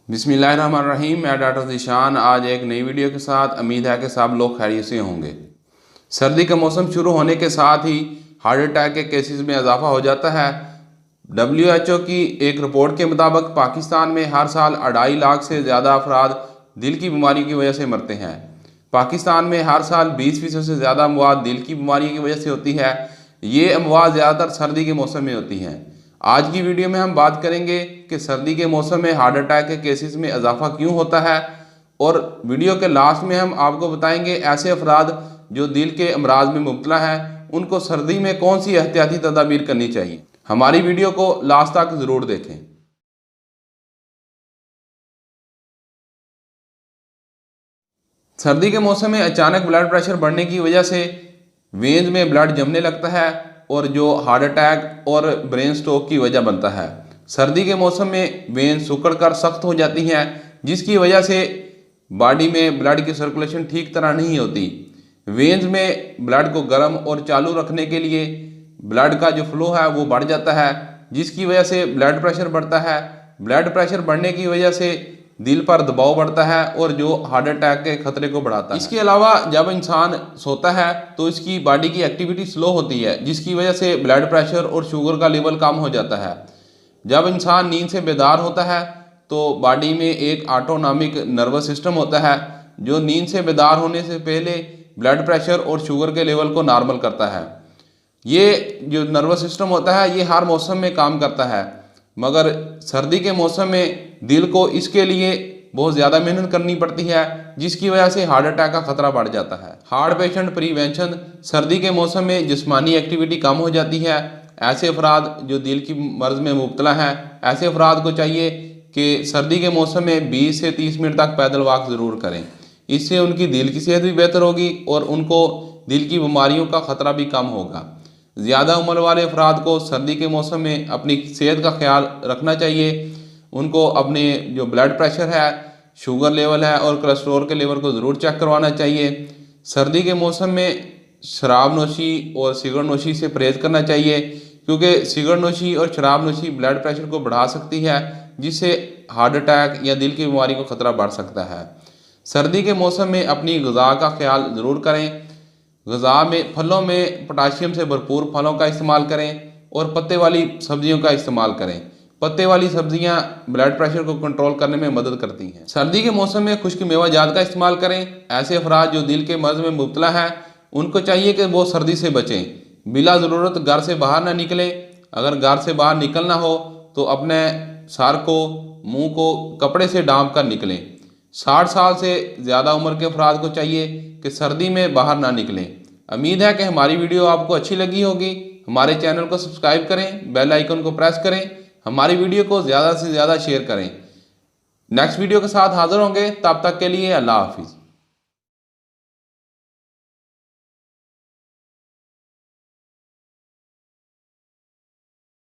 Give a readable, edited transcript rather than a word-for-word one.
बिस्मिल्लाहिर्रहमानिर्रहीम। मैं डॉक्टर ज़ीशान आज एक नई वीडियो के साथ। उम्मीद है कि सब लोग खैरियत से होंगे। सर्दी का मौसम शुरू होने के साथ ही हार्ट अटैक के केसेस में इजाफा हो जाता है। WHO की एक रिपोर्ट के मुताबिक पाकिस्तान में हर साल 2.5 लाख से ज़्यादा अफराद दिल की बीमारी की वजह से मरते हैं। पाकिस्तान में हर साल 20% से ज़्यादा अमवात दिल की बीमारी की वजह से होती है। ये अमवात ज़्यादातर सर्दी के मौसम में होती हैं। आज की वीडियो में हम बात करेंगे कि सर्दी के मौसम में हार्ट अटैक के केसेस में इजाफा क्यों होता है, और वीडियो के लास्ट में हम आपको बताएंगे ऐसे अफराद जो दिल के अमराज में मुब्तला है उनको सर्दी में कौन सी एहतियाती तदाबीर करनी चाहिए। हमारी वीडियो को लास्ट तक ज़रूर देखें। सर्दी के मौसम में अचानक ब्लड प्रेशर बढ़ने की वजह से वेन्स में ब्लड जमने लगता है और जो हार्ट अटैक और ब्रेन स्ट्रोक की वजह बनता है। सर्दी के मौसम में वेन सिकुड़ कर सख्त हो जाती हैं, जिसकी वजह से बॉडी में ब्लड की सर्कुलेशन ठीक तरह नहीं होती। वेन्स में ब्लड को गर्म और चालू रखने के लिए ब्लड का जो फ्लो है वो बढ़ जाता है, जिसकी वजह से ब्लड प्रेशर बढ़ता है। ब्लड प्रेशर बढ़ने की वजह से दिल पर दबाव बढ़ता है और जो हार्ट अटैक के खतरे को बढ़ाता है। इसके अलावा जब इंसान सोता है तो इसकी बॉडी की एक्टिविटी स्लो होती है, जिसकी वजह से ब्लड प्रेशर और शुगर का लेवल कम हो जाता है। जब इंसान नींद से बेदार होता है तो बॉडी में एक ऑटोनॉमिक नर्वस सिस्टम होता है जो नींद से बेदार होने से पहले ब्लड प्रेशर और शुगर के लेवल को नॉर्मल करता है। ये जो नर्वस सिस्टम होता है ये हर मौसम में काम करता है, मगर सर्दी के मौसम में दिल को इसके लिए बहुत ज़्यादा मेहनत करनी पड़ती है, जिसकी वजह से हार्ट अटैक का खतरा बढ़ जाता है। हार्ट पेशेंट प्रिवेंशन, सर्दी के मौसम में जिस्मानी एक्टिविटी कम हो जाती है। ऐसे अफराद जो दिल की मर्ज में मुब्तला हैं, ऐसे अफराद को चाहिए कि सर्दी के मौसम में 20 से 30 मिनट तक पैदल वॉक ज़रूर करें। इससे उनकी दिल की सेहत भी बेहतर होगी और उनको दिल की बीमारियों का ख़तरा भी कम होगा। ज़्यादा उम्र वाले अफराद को सर्दी के मौसम में अपनी सेहत का ख्याल रखना चाहिए। उनको अपने जो ब्लड प्रेशर है, शुगर लेवल है और कोलेस्ट्रॉल के लेवल को ज़रूर चेक करवाना चाहिए। सर्दी के मौसम में शराब नोशी और सिगरेट नोशी से परहेज़ करना चाहिए, क्योंकि सिगरेट नोशी और शराब नोशी ब्लड प्रेशर को बढ़ा सकती है, जिससे हार्ट अटैक या दिल की बीमारी को खतरा बढ़ सकता है। सर्दी के मौसम में अपनी ग़िज़ा का ख्याल ज़रूर करें। ग़िज़ा में फलों में पोटाशियम से भरपूर फलों का इस्तेमाल करें और पत्ते वाली सब्जियों का इस्तेमाल करें। पत्ते वाली सब्जियां ब्लड प्रेशर को कंट्रोल करने में मदद करती हैं। सर्दी के मौसम में खुश्क मेवाजात का इस्तेमाल करें। ऐसे अफराद जो दिल के मर्ज में मुब्तला हैं उनको चाहिए कि वो सर्दी से बचें। बिला ज़रूरत घर से बाहर ना निकलें। अगर घर से बाहर निकलना हो तो अपने सर को, मुंह को कपड़े से ढाँप कर निकलें। 60 साल से ज़्यादा उम्र के अफराद को चाहिए कि सर्दी में बाहर ना निकलें। उम्मीद है कि हमारी वीडियो आपको अच्छी लगी होगी। हमारे चैनल को सब्सक्राइब करें, बेल आइकन को प्रेस करें, हमारी वीडियो को ज़्यादा से ज़्यादा शेयर करें। नेक्स्ट वीडियो के साथ हाज़िर होंगे, तब तक के लिए अल्लाह हाफिज़।